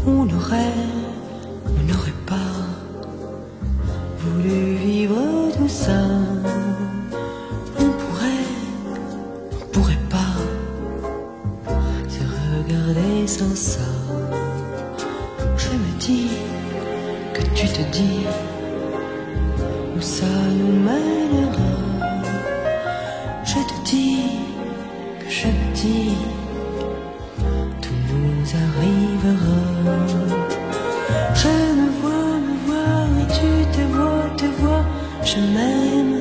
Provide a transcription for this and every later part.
On n'aurait pas voulu vivre tout ça. On pourrait pas se regarder sans ça. Je me dis que tu te dis où ça nous mènera. Je te dis que je me dis tout nous arrivera. Je me vois et tu te vois. Je m'aime.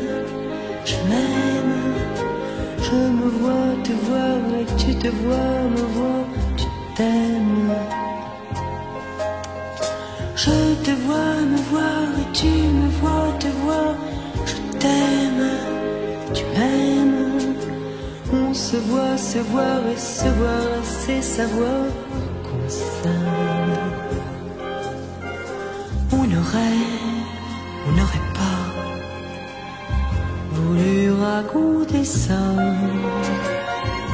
Je me vois, te voir et tu te vois, me vois, tu t'aimes. Je te vois, me voir et tu me vois, te voir, je t'aime, tu m'aimes. On se voit et se voir, c'est savoir qu'on s'aime. On n'aurait pas voulu raconter ça.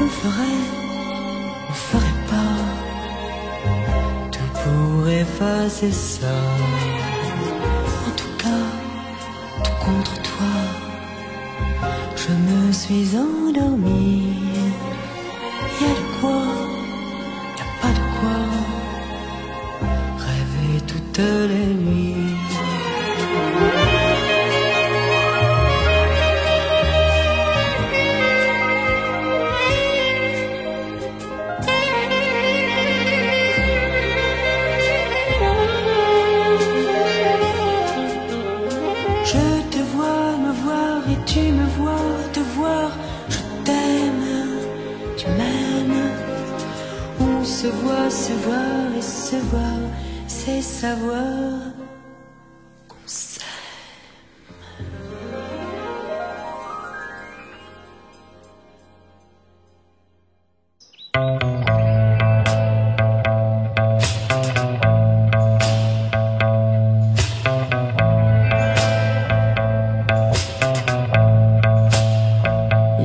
On ferait pas tout pour effacer ça. En tout cas, tout contre toi, je me suis endormie. Y'a de quoi, y'a pas de quoi rêver toutes les nuits. Tu me vois, te voir, je t'aime, tu m'aimes. On se voit et se voir, c'est savoir qu'on s'aime.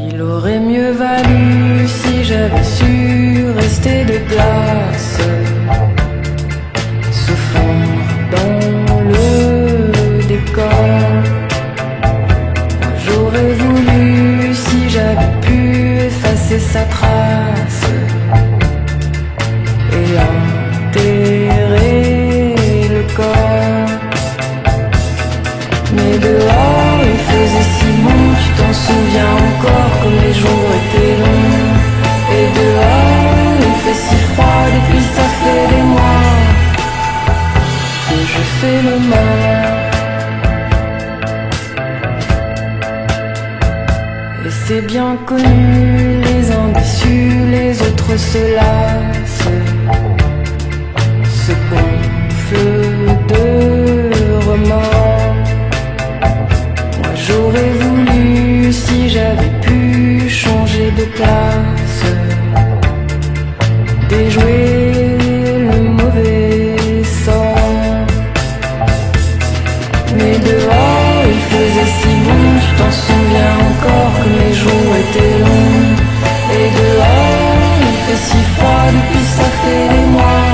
Il aurait mieux valu si j'avais su rester de glace, se fondre dans le décor. Moi j'aurais voulu si j'avais pu effacer sa trace et enterrer le corps. Mais dehors il faisait si bon, tu t'en souviens encore, comme les jours étaient longs. Et dehors il fait si froid, depuis ça fait des mois que je fais le mort. Et c'est bien connu, les uns déçus, les autres se lassent, se gonflent de remords. Moi j'aurais voulu si j'avais pu changer de place, déjouer le mauvais sort. Mais dehors il faisait si bon, tu t'en souviens encore, que mes jours étaient longs. Et dehors il fait si froid, depuis ça fait des mois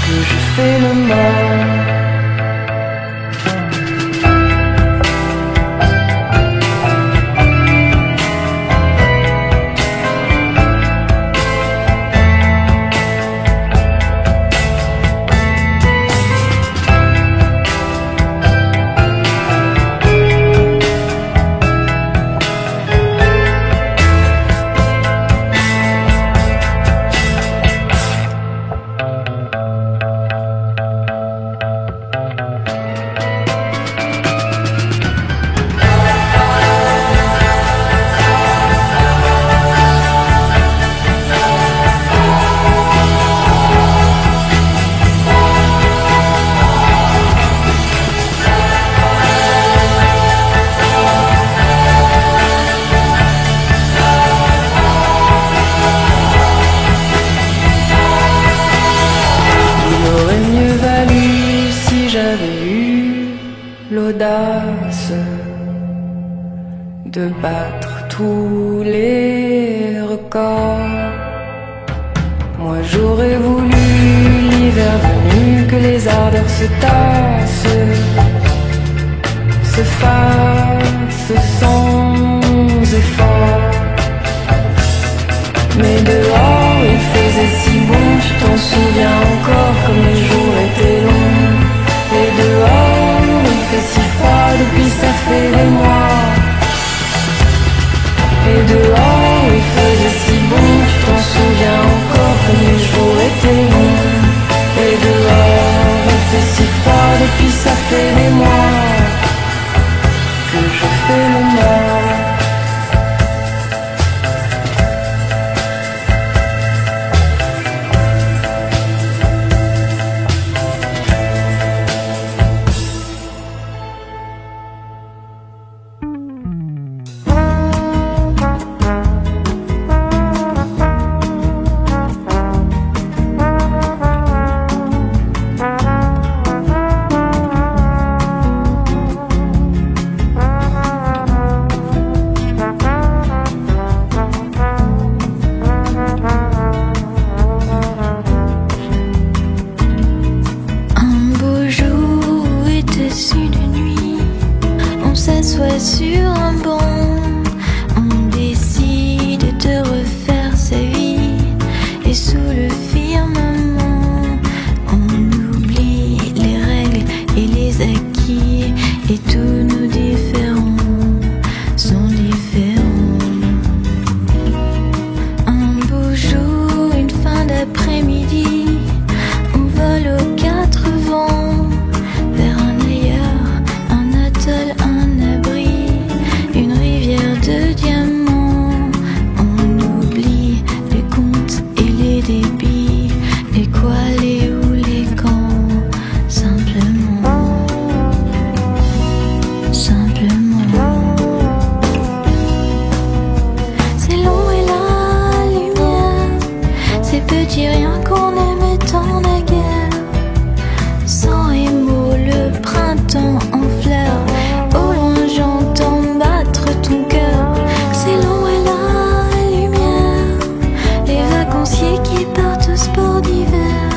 que je fais le mort. L'audace de battre tous les records. Moi j'aurais voulu cœur se tasse, se fasse sans effort. Mais dehors il faisait si bon, tu t'en souviens encore comme les jours étaient longs. Et dehors il fait si froid depuis ça fait des mois. Et dehors il faisait si bon, tu t'en souviens encore comme les jours étaient longs. Et dehors il fait si froid depuis ça fait des mois que je fais le mort. Sur un banc, on décide de refaire sa vie. Et sous le firmament, on oublie les règles et les acquis. Et tous nos différends sont différents. Un beau jour, une fin d'après-midi, on vole aux quatre vents vers un ailleurs, un atoll, un abri, une rivière de diamants. On oublie les comptes et les débits, les quoi, les où, les quand. Simplement, simplement. C'est l'ombre et la lumière, ces petits riens qu'on aimait tant naguère. Sans et mots, le printemps en fleurs. Au loin j'entends battre ton cœur. C'est l'ombre et la lumière, les vacanciers qui partent au sport d'hiver.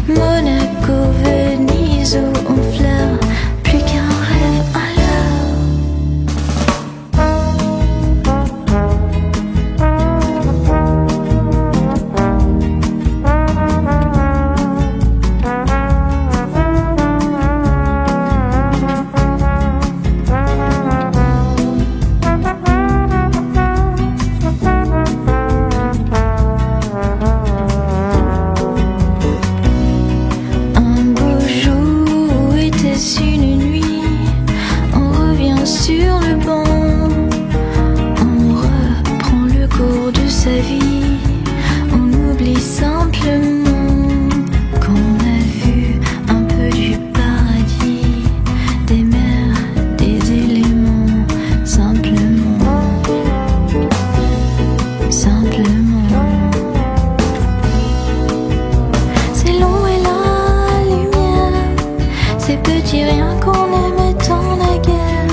Monaco, Venise où on fleure, plus qu'un rêve à l'heure. Un beau jour, était-ce une nuit? On revient sur le banc, on reprend le cours de sa vie. On oublie simplement qu'on a vu un peu du paradis, des mers, des éléments. Simplement, simplement. C'est l'ombre et la lumière, ces petits riens qu'on aimait tant naguère.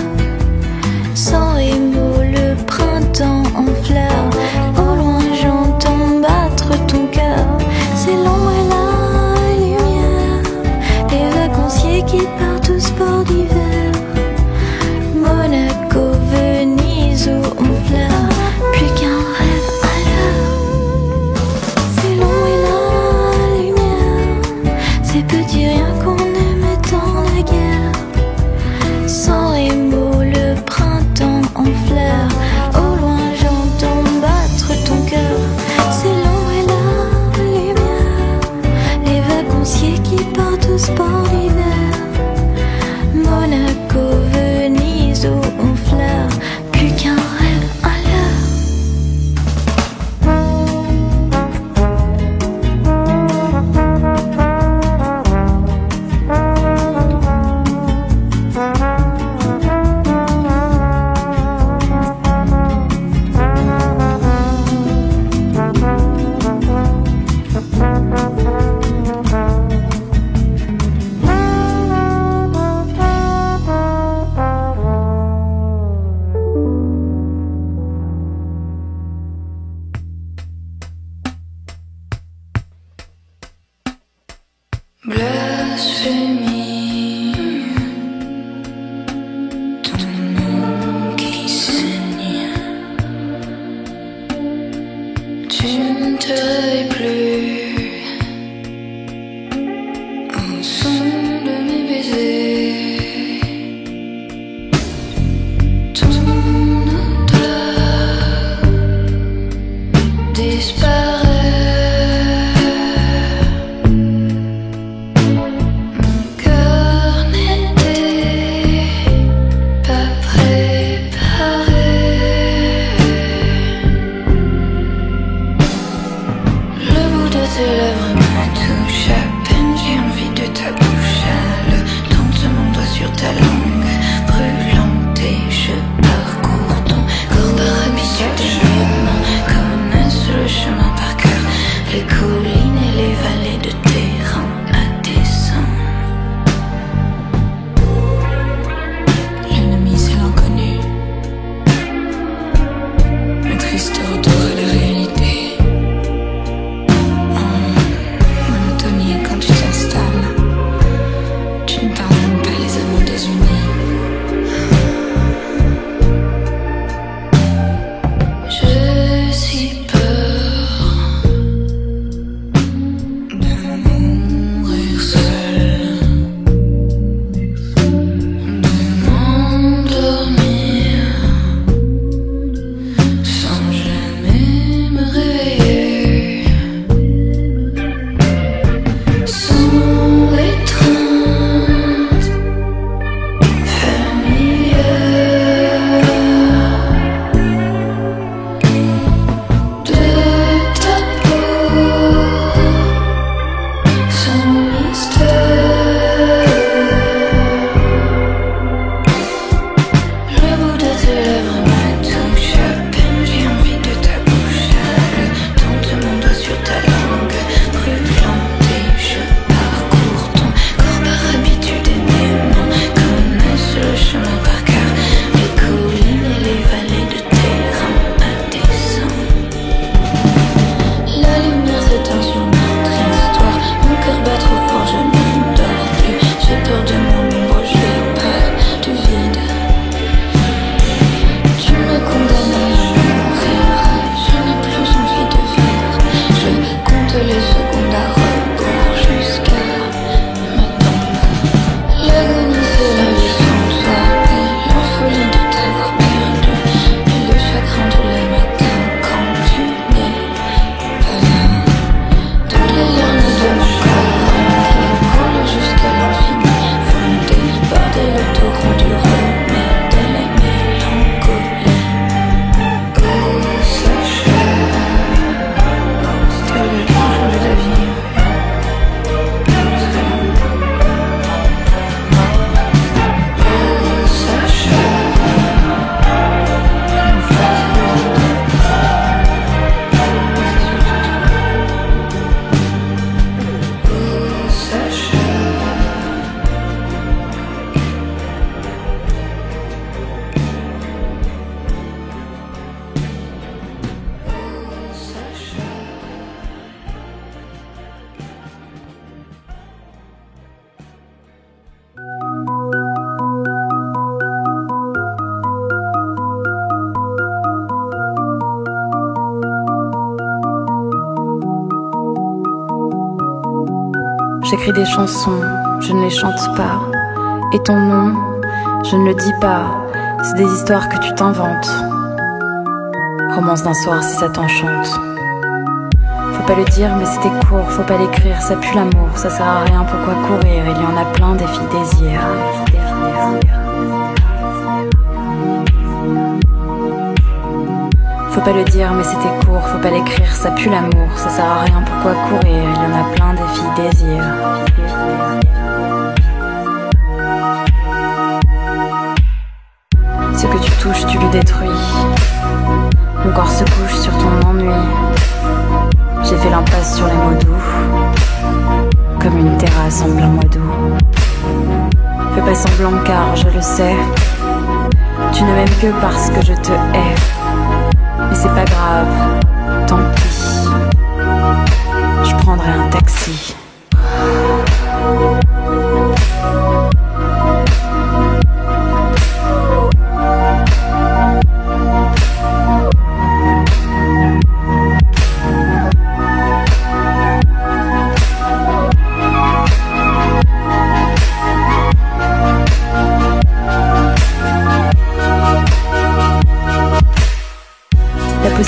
Sans et mots, le printemps en fleurs. Au loin j'entends battre ton cœur. C'est l'ombre et la lumière, les vacanciers qui partent au sport d'hiver. Monaco, Venise où on fleure, plus qu'un rêve à l'heure. C'est l'ombre et la lumière, ces petits riens qu'on aimait tant naguère. Sans et mots, le printemps en fleurs. Au loin j'entends battre ton cœur. C'est l'ombre et la lumière, les vacanciers qui partent au sport d'hiver. Monaco, Venise où on fleure, plus qu'un rêve à l'heure. Bleu blasphémie, ton nom qui saigne, tu ne te réveilles plus au son de mes baisers, ton odeur disparaît. J'écris des chansons, je ne les chante pas. Et ton nom, je ne le dis pas. C'est des histoires que tu t'inventes. Romance d'un soir si ça t'enchante. Faut pas le dire mais c'était court, faut pas l'écrire, ça pue l'amour, ça sert à rien, pourquoi courir? Il y en a plein des filles désir. Faut pas le dire mais c'était court, faut pas l'écrire, ça pue l'amour, ça sert à rien, pourquoi courir? Il y en a plein des filles désir. Ce que tu touches, tu le détruis. Mon corps se couche sur ton ennui. J'ai fait l'impasse sur les mots doux, comme une terrasse en plein mois d'août. Fais pas semblant car je le sais, tu ne m'aimes que parce que je te hais. Mais c'est pas grave, tant pis, je prendrai un taxi.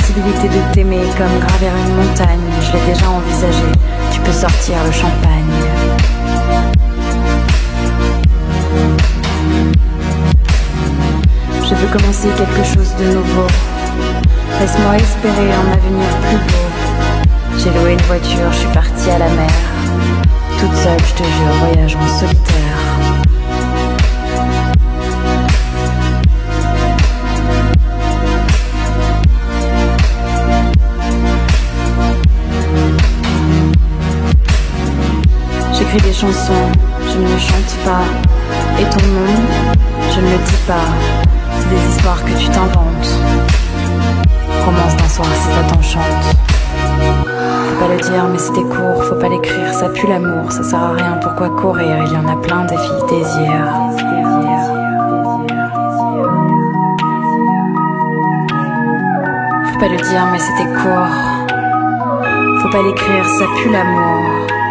possibilité de t'aimer comme gravir une montagne, je l'ai déjà envisagé, tu peux sortir le champagne. Je veux commencer quelque chose de nouveau. Laisse-moi espérer un avenir plus beau. J'ai loué une voiture, je suis partie à la mer. Toute seule, je te jure, voyage en solitaire. J'écris des chansons, je ne chante pas. Et ton nom, je ne le dis pas. C'est des histoires que tu t'inventes. Romance d'un soir si ça t'enchante. Faut pas le dire mais c'était court, faut pas l'écrire, ça pue l'amour, ça sert à rien, pourquoi courir, il y en a plein des filles désirent. Faut pas le dire mais c'était court, faut pas l'écrire, ça pue l'amour.